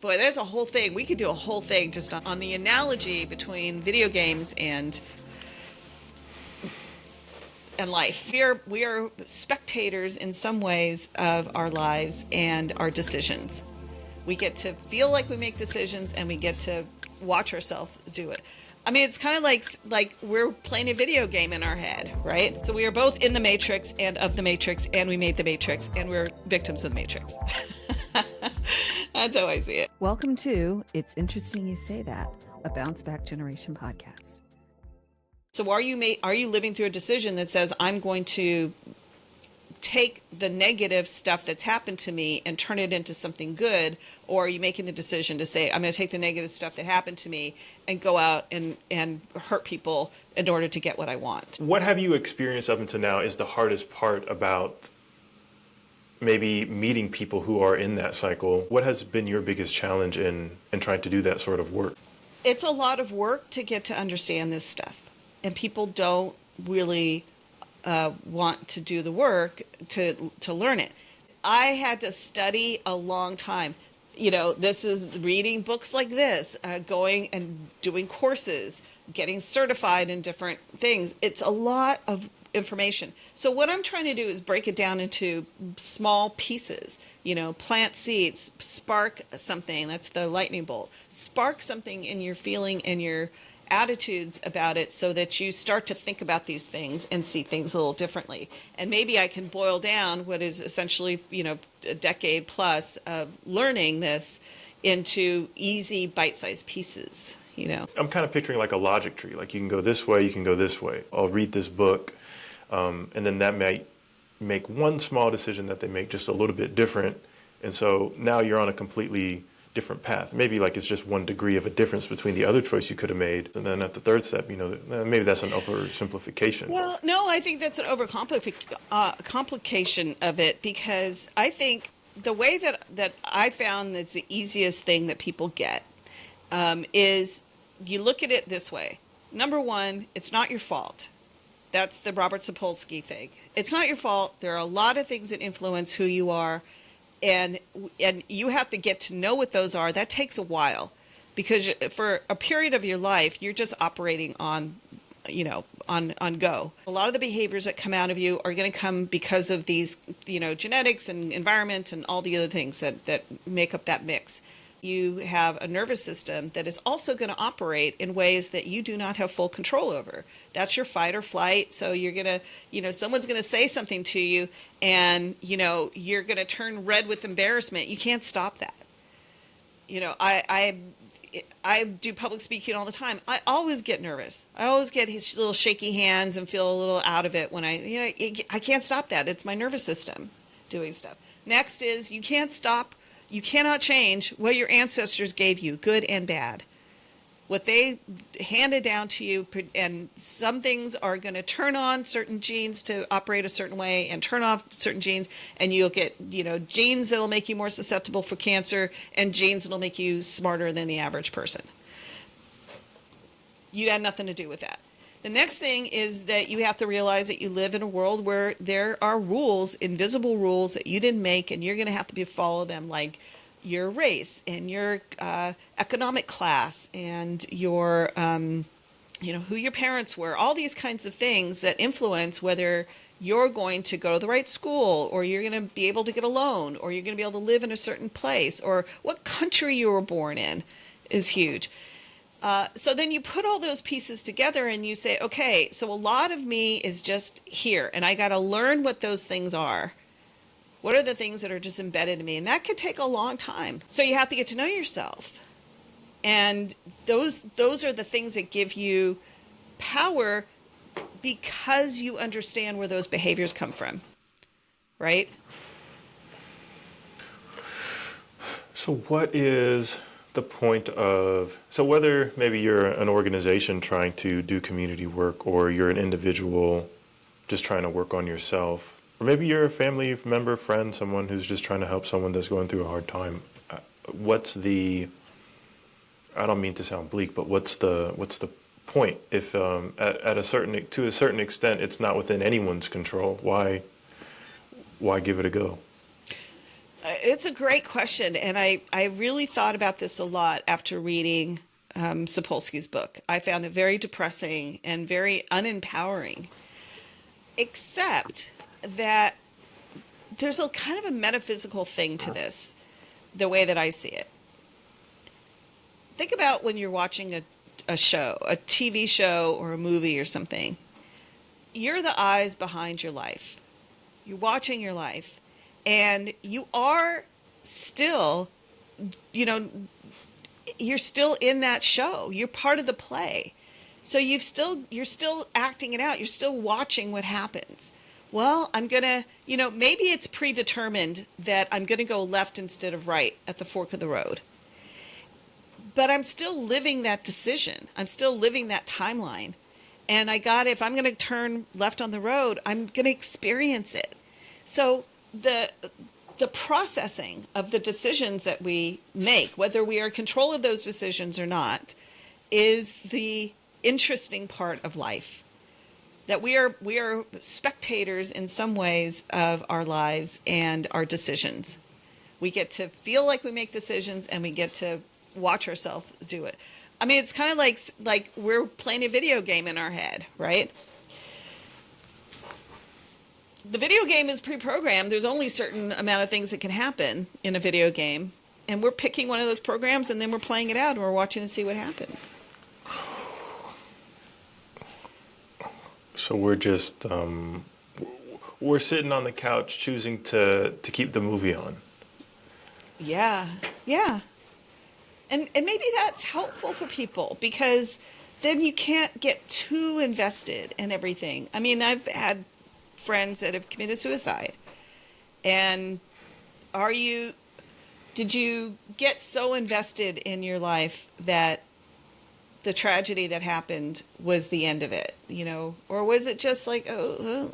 Boy, there's a whole thing. We could do a whole thing just on the analogy between video games and life. We are spectators in some ways of our lives and our decisions. We get to feel like we make decisions, and we get to watch ourselves do it. I mean, it's kind of like we're playing a video game in our head, right? So we are both in the Matrix and of the Matrix, and we made the Matrix, and we're victims of the Matrix. That's how I see it. Welcome to It's Interesting You Say That, a Bounce Back Generation podcast. So are you living through a decision that says, I'm going to take the negative stuff that's happened to me and turn it into something good? Or are you making the decision to say, I'm going to take the negative stuff that happened to me and go out and hurt people in order to get what I want? What have you experienced up until now is the hardest part about maybe meeting people who are in that cycle? What has been your biggest challenge in trying to do that sort of work? It's a lot of work to get to understand this stuff. And people don't really want to do the work to learn it. I had to study a long time. You know, this is reading books like this, going and doing courses, getting certified in different things. It's a lot of information. So what I'm trying to do is break it down into small pieces. You know, plant seeds, spark something. That's the lightning bolt. Spark something in your feeling and your attitudes about it, so that you start to think about these things and see things a little differently. And maybe I can boil down what is essentially, you know, a decade plus of learning this into easy bite-sized pieces, you know. I'm kind of picturing like a logic tree. Like you can go this way, you can go this way. I'll read this book, and then that might make one small decision that they make just a little bit different. And so now you're on a completely different path. Maybe like it's just 1 degree of a difference between the other choice you could have made. And then at the third step, you know, maybe that's an oversimplification. Well, no, I think that's an complication of it, because I think the way that I found that's the easiest thing that people get is you look at it this way. Number one, it's not your fault. That's the Robert Sapolsky thing. It's not your fault. There are a lot of things that influence who you are. And you have to get to know what those are. That takes a while, because for a period of your life, you're just operating on, you know, on go. A lot of the behaviors that come out of you are going to come because of these, you know, genetics and environment and all the other things that make up that mix. You have a nervous system that is also going to operate in ways that you do not have full control over. That's your fight or flight. So you're going to, you know, someone's going to say something to you, and, you know, you're going to turn red with embarrassment. You can't stop that. You know, I do public speaking all the time. I always get nervous. I always get little shaky hands and feel a little out of it when I can't stop that. It's my nervous system doing stuff. Next is you cannot change what your ancestors gave you, good and bad. What they handed down to you, and some things are going to turn on certain genes to operate a certain way and turn off certain genes, and you'll get, you know, genes that'll make you more susceptible for cancer and genes that'll make you smarter than the average person. You had nothing to do with that. The next thing is that you have to realize that you live in a world where there are rules, invisible rules that you didn't make, and you're going to have to follow them, like your race and your economic class and your, you know, who your parents were, all these kinds of things that influence whether you're going to go to the right school, or you're going to be able to get a loan, or you're going to be able to live in a certain place, or what country you were born in is huge. So then you put all those pieces together and you say, okay, so a lot of me is just here, and I got to learn what those things are. What are the things that are just embedded in me? And that could take a long time. So you have to get to know yourself. And those are the things that give you power, because you understand where those behaviors come from, right? So what is the point of, so whether maybe you're an organization trying to do community work, or you're an individual just trying to work on yourself, or maybe you're a family member, friend, someone who's just trying to help someone that's going through a hard time, what's the, I don't mean to sound bleak, but what's the point? If to a certain extent it's not within anyone's control, why give it a go? It's a great question. And I really thought about this a lot after reading Sapolsky's book. I found it very depressing and very unempowering, except that there's a kind of a metaphysical thing to this, the way that I see it. Think about when you're watching a show, a TV show or a movie or something. You're the eyes behind your life. You're watching your life, and you are still, you're still in that show. You're part of the play. So you're still acting it out. You're still watching what happens. Well, I'm going to, maybe it's predetermined that I'm going to go left instead of right at the fork of the road. But I'm still living that decision. I'm still living that timeline. And if I'm going to turn left on the road, I'm going to experience it. So the processing of the decisions that we make, whether we are in control of those decisions or not, is the interesting part of life. That we are spectators in some ways of our lives and our decisions. We get to feel like we make decisions, and we get to watch ourselves do it. I mean, it's kind of like we're playing a video game in our head, right? The video game is pre-programmed. There's only a certain amount of things that can happen in a video game. And we're picking one of those programs, and then we're playing it out, and we're watching to see what happens. So we're just, we're sitting on the couch choosing to keep the movie on. Yeah. And maybe that's helpful for people, because then you can't get too invested in everything. I mean, I've had friends that have committed suicide. And did you get so invested in your life that the tragedy that happened was the end of it, or was it just like, okay,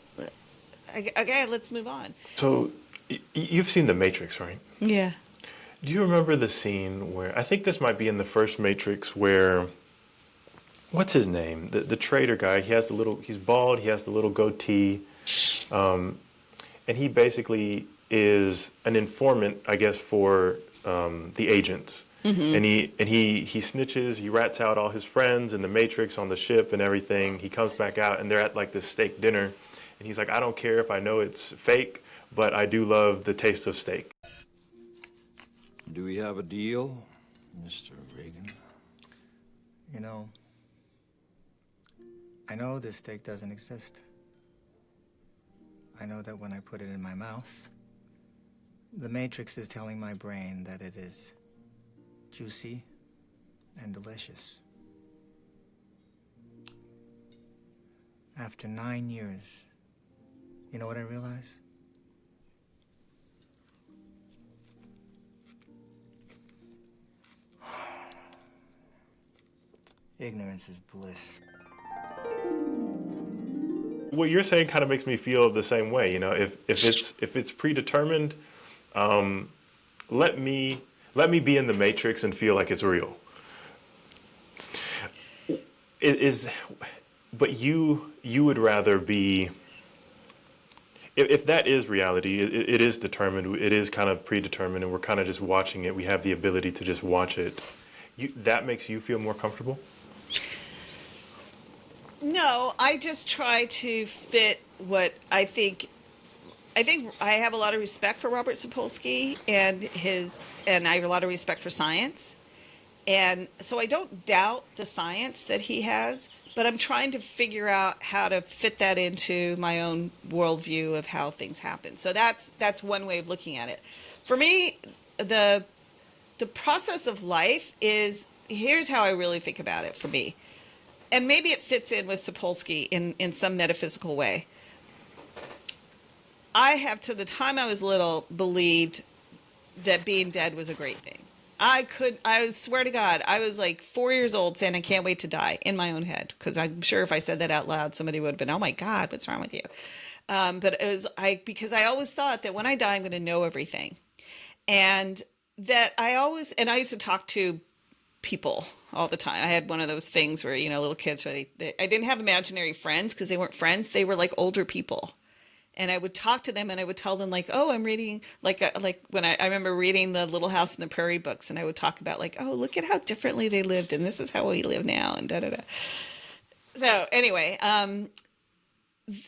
let's move on? So you've seen The Matrix, right? Yeah. Do you remember the scene where, I think this might be in the first Matrix, where, what's his name? The traitor guy, he's bald, he has the little goatee, and he basically is an informant, I guess, for the agents. Mm-hmm. And he snitches, he rats out all his friends in the Matrix on the ship and everything. He comes back out, and they're at like this steak dinner, and he's like, I don't care if I know it's fake, but I do love the taste of steak. Do we have a deal, Mr. Reagan? I know this steak doesn't exist. I know that when I put it in my mouth, the Matrix is telling my brain that it is juicy and delicious. After 9 years, you know what I realize? Ignorance is bliss. What you're saying kind of makes me feel the same way. If it's predetermined, let me be in the Matrix and feel like it's real. But you would rather be. If that is reality, it is determined. It is kind of predetermined, and we're kind of just watching it. We have the ability to just watch it. That makes you feel more comfortable? No, I just try to fit what I think. I think I have a lot of respect for Robert Sapolsky and I have a lot of respect for science. And so I don't doubt the science that he has, but I'm trying to figure out how to fit that into my own worldview of how things happen. So that's one way of looking at it. For me, the process of life is, here's how I really think about it for me. And maybe it fits in with Sapolsky in some metaphysical way. I have, to the time I was little, believed that being dead was a great thing. I swear to God, I was like 4 years old saying I can't wait to die in my own head, because I'm sure if I said that out loud, somebody would have been, oh my God, what's wrong with you? But it was because I always thought that when I die, I'm going to know everything. And that I used to talk to people all the time. I had one of those things where, little kids, where I didn't have imaginary friends because they weren't friends. They were like older people. And I would talk to them and I would tell them like, oh, I'm reading like when I remember reading the Little House on the Prairie books, and I would talk about like, oh, look at how differently they lived, and this is how we live now, and da da da. So anyway,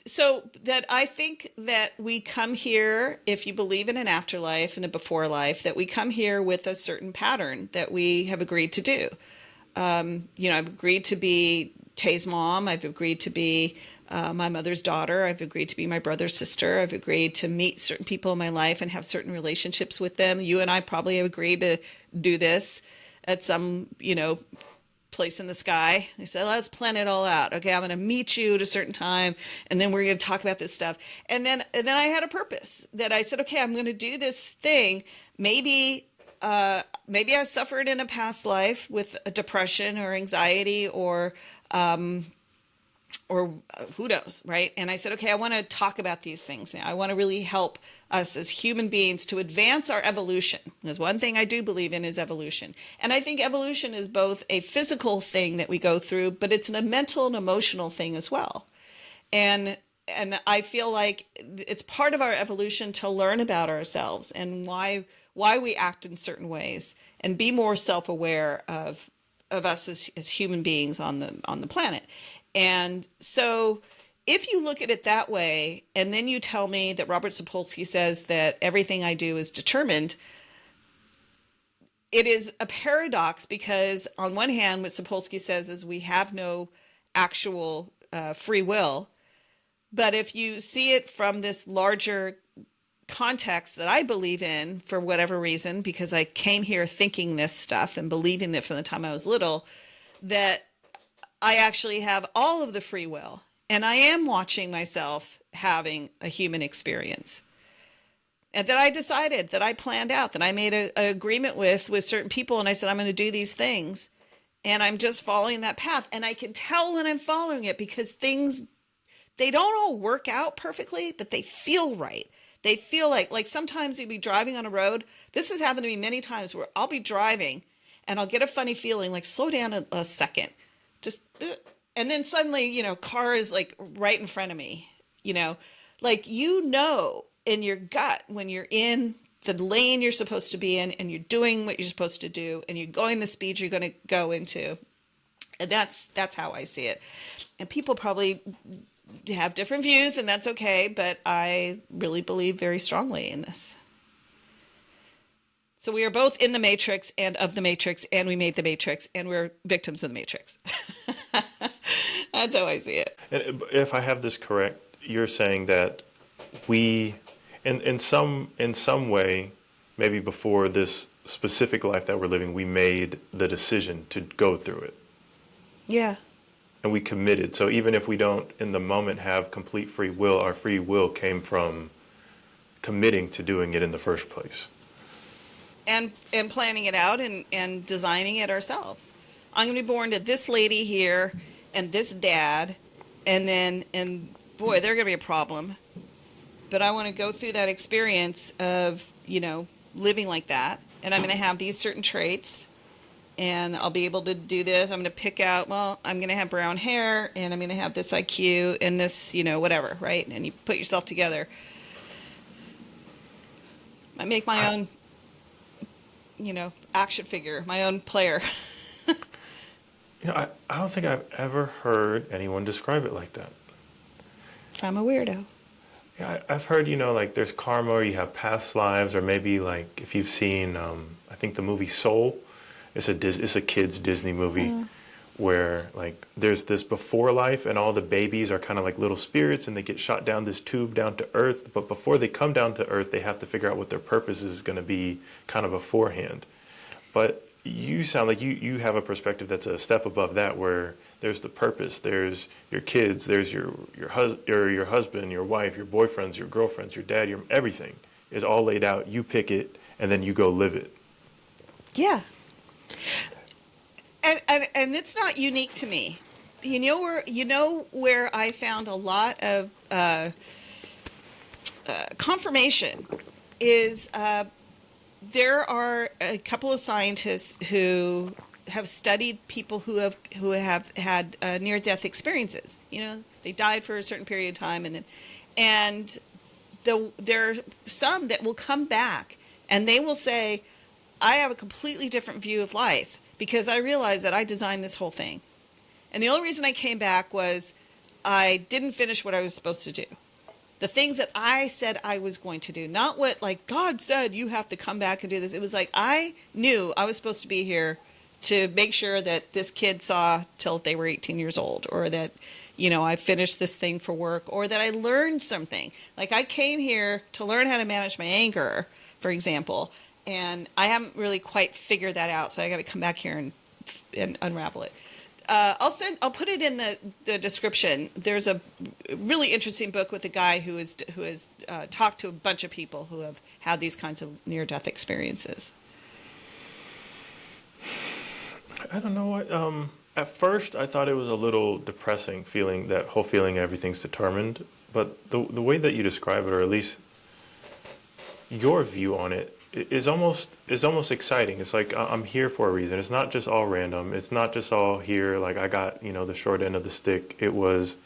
so that I think that we come here, if you believe in an afterlife and a before life, that we come here with a certain pattern that we have agreed to do. I've agreed to be Tay's mom. I've agreed to be my mother's daughter. I've agreed to be my brother's sister. I've agreed to meet certain people in my life and have certain relationships with them. You and I probably have agreed to do this at some, place in the sky. I said, let's plan it all out. Okay, I'm going to meet you at a certain time, and then we're going to talk about this stuff. And then I had a purpose that I said, okay, I'm going to do this thing. Maybe I suffered in a past life with a depression or anxiety or who knows, right? And I said, okay, I want to talk about these things now. I want to really help us as human beings to advance our evolution. Because one thing I do believe in is evolution. And I think evolution is both a physical thing that we go through, but it's a mental and emotional thing as well. And I feel like it's part of our evolution to learn about ourselves and why we act in certain ways and be more self-aware of us as human beings on the planet. And so if you look at it that way, and then you tell me that Robert Sapolsky says that everything I do is determined, it is a paradox, because on one hand, what Sapolsky says is we have no actual free will. But if you see it from this larger context that I believe in, for whatever reason, because I came here thinking this stuff and believing it from the time I was little, that I actually have all of the free will, and I am watching myself having a human experience. And that I decided, that I planned out, that I made an agreement with certain people, and I said, I'm going to do these things, and I'm just following that path. And I can tell when I'm following it, because things, they don't all work out perfectly, but they feel right. They feel like sometimes you'll be driving on a road. This has happened to me many times, where I'll be driving and I'll get a funny feeling, like, slow down a second. Just, and then suddenly, car is like right in front of me, like, in your gut, when you're in the lane you're supposed to be in and you're doing what you're supposed to do and you're going the speed you're going to go into. And that's how I see it. And people probably have different views, and that's okay. But I really believe very strongly in this. So we are both in the Matrix and of the Matrix, and we made the Matrix, and we're victims of the Matrix. That's how I see it. And if I have this correct, you're saying that we, in some way, maybe before this specific life that we're living, we made the decision to go through it. Yeah. And we committed. So even if we don't, in the moment, have complete free will, our free will came from committing to doing it in the first place. And planning it out and designing it ourselves. I'm going to be born to this lady here and this dad, and boy, they're going to be a problem. But I want to go through that experience of, living like that. And I'm going to have these certain traits, and I'll be able to do this. I'm going to pick out, I'm going to have brown hair, and I'm going to have this IQ and this, whatever, right? And you put yourself together. I make my own, action figure, my own player. I don't think I've ever heard anyone describe it like that. I'm a weirdo. Yeah, I've heard, like there's karma, or you have past lives, or maybe like if you've seen, I think the movie Soul, it's a kid's Disney movie where like there's this before life and all the babies are kind of like little spirits and they get shot down this tube down to earth. But before they come down to earth, they have to figure out what their purpose is going to be kind of beforehand. But you sound like you have a perspective that's a step above that, where there's the purpose, there's your kids, there's your husband, your wife, your boyfriends, your girlfriends, your dad, your everything is all laid out. You pick it and then you go live it. Yeah. And it's not unique to me. Where I found a lot of confirmation is there are a couple of scientists who have studied people who have had near-death experiences. They died for a certain period of time, and there are some that will come back and they will say, I have a completely different view of life because I realized that I designed this whole thing. And the only reason I came back was I didn't finish what I was supposed to do. The things that I said I was going to do, not what like God said, you have to come back and do this. It was like, I knew I was supposed to be here to make sure that this kid saw till they were 18 years old, or that, you know, I finished this thing for work, or that I learned something. Like I came here to learn how to manage my anger, for example, and I haven't really quite figured that out. So I got to come back here and unravel it. I'll put it in the description. There's a really interesting book with a guy who has talked to a bunch of people who have had these kinds of near-death experiences. I don't know what. At first, I thought it was a little depressing feeling, that whole feeling everything's determined. But the way that you describe it, or at least your view on it, is almost exciting. It's like I'm here for a reason. It's not just all random. It's not just all here. Like I got the short end of the stick. It was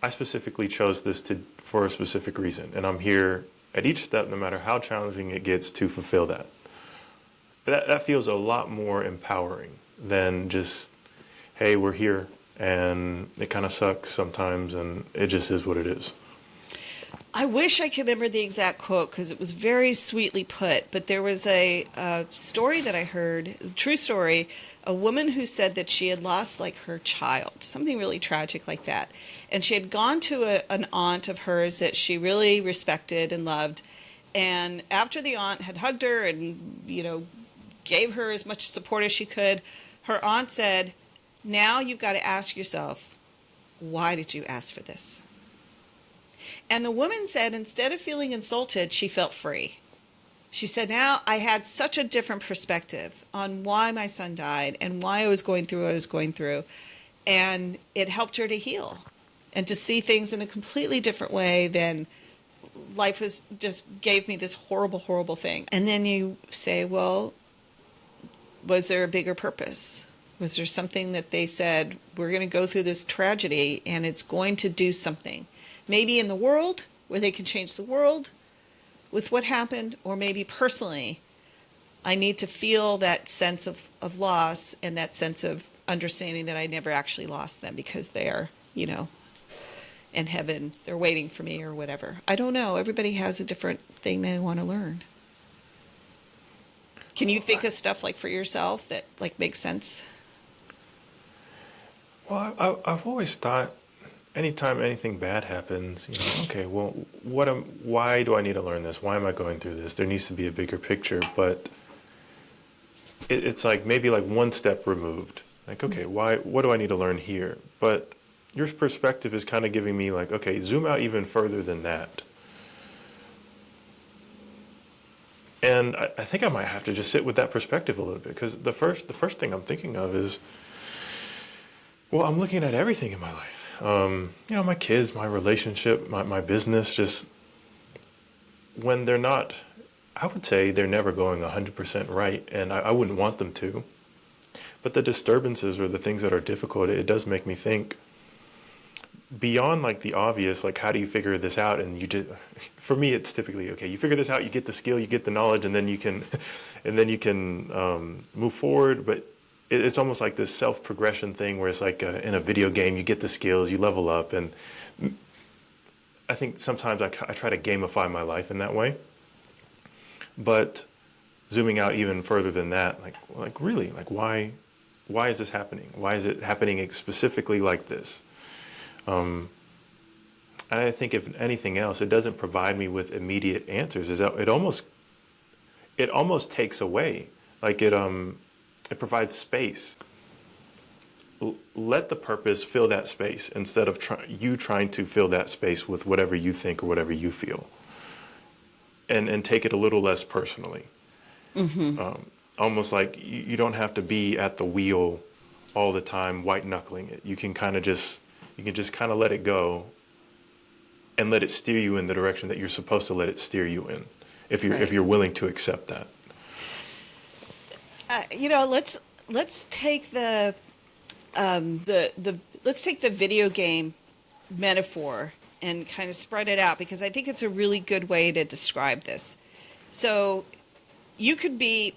I specifically chose this for a specific reason, and I'm here at each step, no matter how challenging it gets, to fulfill that. That feels a lot more empowering than just, hey, we're here, and it kind of sucks sometimes, and it just is what it is. I wish I could remember the exact quote because it was very sweetly put, but there was a story that I heard, a true story, a woman who said that she had lost like her child, something really tragic like that. And she had gone to an aunt of hers that she really respected and loved. And after the aunt had hugged her and, gave her as much support as she could, her aunt said, now you've got to ask yourself, why did you ask for this? And the woman said, instead of feeling insulted, she felt free. She said, now I had such a different perspective on why my son died and why I was going through what I was going through. And it helped her to heal and to see things in a completely different way than life was just gave me this horrible, horrible thing. And then you say, well, was there a bigger purpose? Was there something that they said, we're going to go through this tragedy and it's going to do something? Maybe in the world, where they can change the world with what happened, or maybe personally, I need to feel that sense of loss and that sense of understanding that I never actually lost them because they are, in heaven, they're waiting for me or whatever. I don't know. Everybody has a different thing they want to learn. Can you think of stuff like for yourself that like makes sense? Well, I've always thought, anytime anything bad happens, okay, well, why do I need to learn this? Why am I going through this? There needs to be a bigger picture, but it's like maybe like one step removed. Like, okay, what do I need to learn here? But your perspective is kind of giving me like, okay, zoom out even further than that. And I think I might have to just sit with that perspective a little bit, because the first thing I'm thinking of is, well, I'm looking at everything in my life. My kids, my relationship, my business, just when they're not, I would say they're never going 100% right, and I wouldn't want them to. But the disturbances or the things that are difficult, it does make me think beyond like the obvious, like how do you figure this out? And for me, it's typically, okay, you figure this out, you get the skill, you get the knowledge, and then you can move forward. But it's almost like this self-progression thing where it's like in a video game, you get the skills, you level up. And I think sometimes I try to gamify my life in that way. But zooming out even further than that, like really, like why is this happening? Why is it happening specifically like this? And I think if anything else, it doesn't provide me with immediate answers. It almost takes away, like it provides space. Let the purpose fill that space instead of you trying to fill that space with whatever you think or whatever you feel. And take it a little less personally. Mm-hmm. Almost like you don't have to be at the wheel all the time, white knuckling it. You can just kind of let it go and let it steer you in the direction that you're supposed to let it steer you in, if you're willing to accept that. Let's take the video game metaphor and kind of spread it out, because I think it's a really good way to describe this. So you could be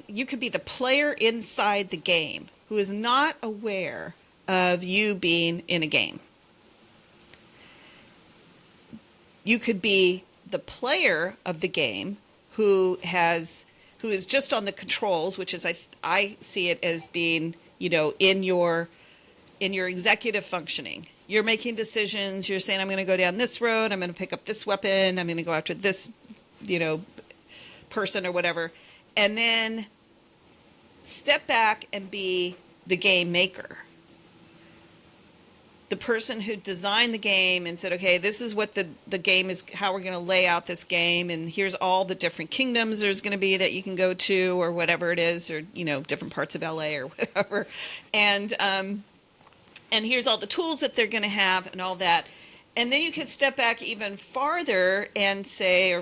you could be the player inside the game who is not aware of you being in a game. You could be the player of the game who is just on the controls, which is I see it as being, in your executive functioning. You're making decisions. You're saying, I'm going to go down this road. I'm going to pick up this weapon. I'm going to go after this, person or whatever. And then step back and be the game maker. The person who designed the game and said, okay, this is what the game is, how we're going to lay out this game. And here's all the different kingdoms there's going to be that you can go to, or whatever it is, or, different parts of LA or whatever. And here's all the tools that they're going to have and all that. And then you can step back even farther and say,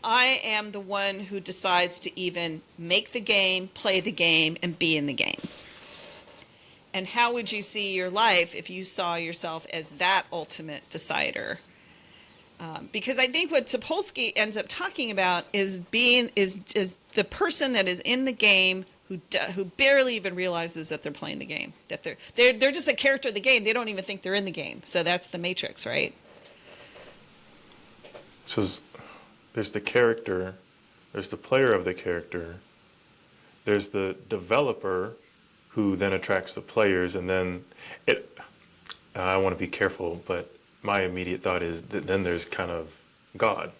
I am the one who decides to even make the game, play the game, and be in the game. And how would you see your life if you saw yourself as that ultimate decider? Because I think what Sapolsky ends up talking about is the person that is in the game who barely even realizes that they're playing the game. That they're just a character of the game. They don't even think they're in the game. So that's the Matrix, right? So there's the character, there's the player of the character, there's the developer who then attracts the players, and then I want to be careful, but my immediate thought is that then there's kind of God.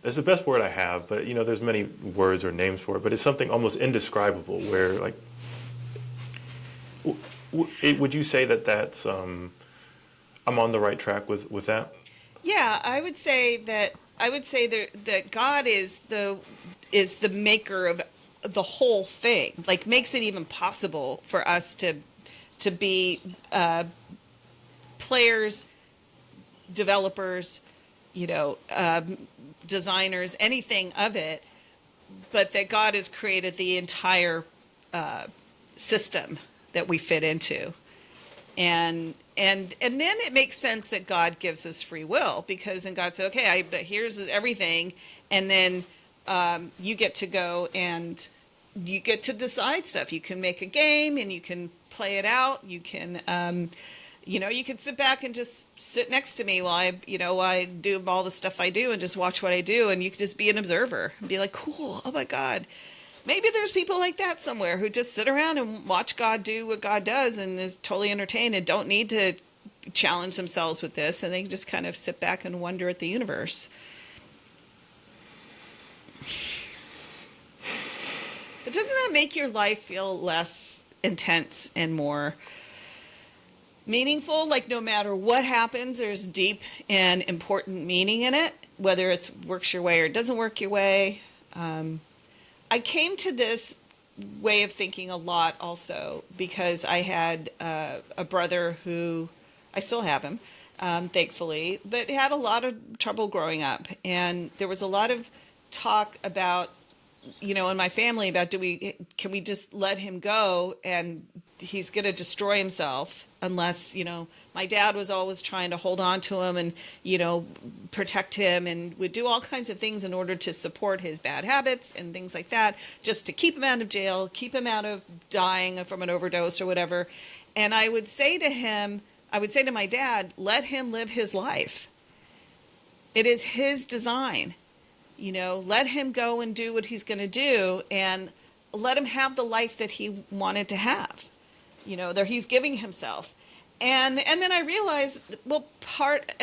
It's the best word I have, but there's many words or names for it, but it's something almost indescribable where, like, would you say that that's, I'm on the right track with that? Yeah, I would say that God is the maker of the whole thing, like makes it even possible for us to be players, developers, designers, anything of it, but that God has created the entire system that we fit into. And then it makes sense that God gives us free will, because then God said, okay, here's everything, and then you get to go and you get to decide stuff. You can make a game and you can play it out. You can, you can sit back and just sit next to me while I do all the stuff I do and just watch what I do. And you can just be an observer and be like, cool. Oh my God. Maybe there's people like that somewhere who just sit around and watch God do what God does and is totally entertained and don't need to challenge themselves with this. And they can just kind of sit back and wonder at the universe. But doesn't that make your life feel less intense and more meaningful? Like no matter what happens, there's deep and important meaning in it, whether it works your way or it doesn't work your way. I came to this way of thinking a lot also because I had a brother who, I still have him, thankfully, but had a lot of trouble growing up. And there was a lot of talk about, in my family about can we just let him go and he's going to destroy himself unless, my dad was always trying to hold on to him and, protect him and would do all kinds of things in order to support his bad habits and things like that, just to keep him out of jail, keep him out of dying from an overdose or whatever. And I would say to my dad, let him live his life. It is his design. Let him go and do what he's going to do and let him have the life that he wanted to have, that he's giving himself. And then I realized,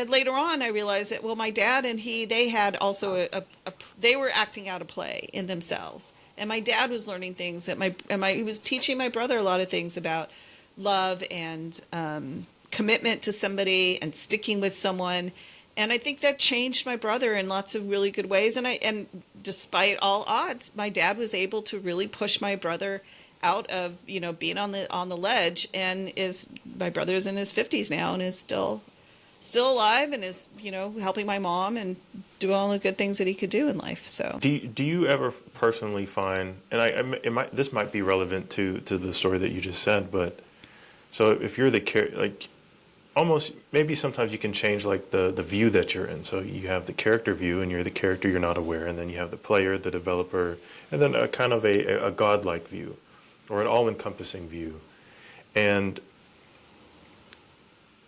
later on I realized that, my dad and they had also they were acting out a play in themselves. And my dad was learning things that he was teaching my brother a lot of things about love and commitment to somebody and sticking with someone. And I think that changed my brother in lots of really good ways. And despite all odds, my dad was able to really push my brother out of, being on the ledge. And my brother's in his 50s now and is still alive and is, helping my mom and doing all the good things that he could do in life. So do you ever personally find, and this might be relevant to the story that you just said, but so if you're almost, maybe sometimes you can change like the view that you're in. So you have the character view, and you're the character, you're not aware, and then you have the player, the developer, and then a kind of a godlike view, or an all-encompassing view. And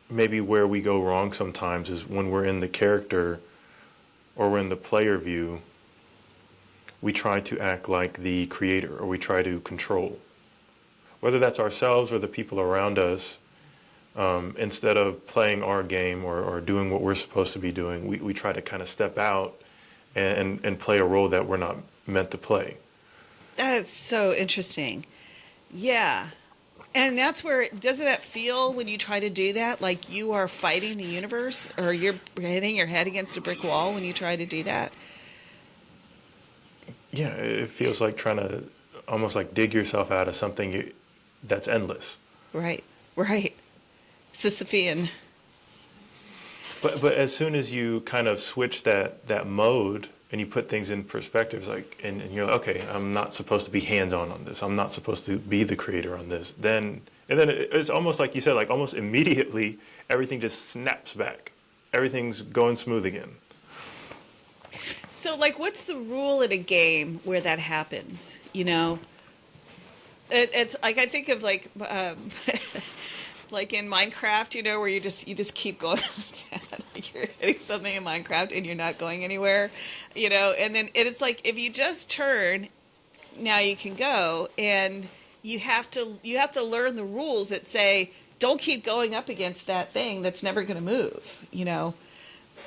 maybe where we go wrong sometimes is when we're in the character or we're in the player view, we try to act like the creator, or we try to control. Whether that's ourselves or the people around us, instead of playing our game or doing what we're supposed to be doing, we try to kind of step out and play a role that we're not meant to play. That's so interesting. Yeah. And that's where, doesn't it feel when you try to do that, like you are fighting the universe, or you're hitting your head against a brick wall when you try to do that? Yeah, it feels like trying to almost like dig yourself out of something that's endless. Right, right. Sisyphean. But as soon as you kind of switch that mode and you put things in perspective, like, and you're like, okay, I'm not supposed to be hands-on on this. I'm not supposed to be the creator on this. Then it's almost like you said, like almost immediately everything just snaps back. Everything's going smooth again. So, like, what's the rule in a game where that happens? You know, it's like, I think of like like in Minecraft, you know, where you just keep going like that. Like you're hitting something in Minecraft and you're not going anywhere, you know. And then it's like, if you just turn, now you can go, and you have to learn the rules that say don't keep going up against that thing that's never going to move, you know.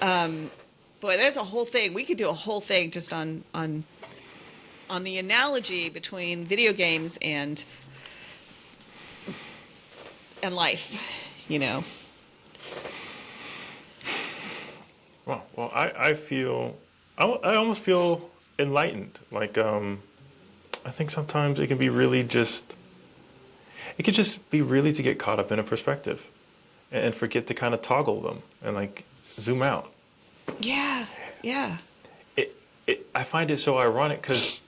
Boy, there's a whole thing. We could do a whole thing just on the analogy between video games and life, you know. Well, I feel, I almost feel enlightened. Like, I think sometimes it can be really just, it could just be really to get caught up in a perspective and forget to kind of toggle them and like zoom out. Yeah, yeah. I find it so ironic because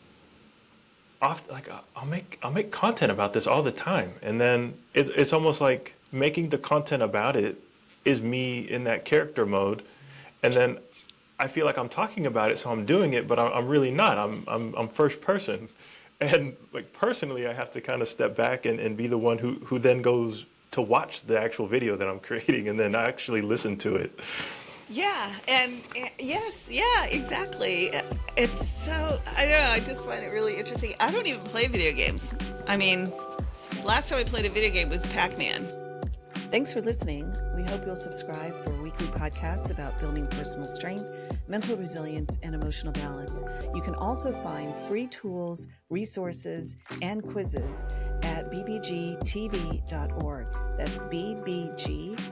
often, like, I'll make content about this all the time, and then it's almost like making the content about it is me in that character mode, and then I feel like I'm talking about it, so I'm doing it, but I'm really not. I'm first person, and like personally, I have to kind of step back and be the one who then goes to watch the actual video that I'm creating, and then actually listen to it. Yeah, and yes, yeah, exactly. It's so, I don't know, I just find it really interesting. I don't even play video games. I mean, last time I played a video game was Pac-Man. Thanks for listening. We hope you'll subscribe for weekly podcasts about building personal strength, mental resilience, and emotional balance. You can also find free tools, resources, and quizzes at bbgtv.org. That's bbgtv.org.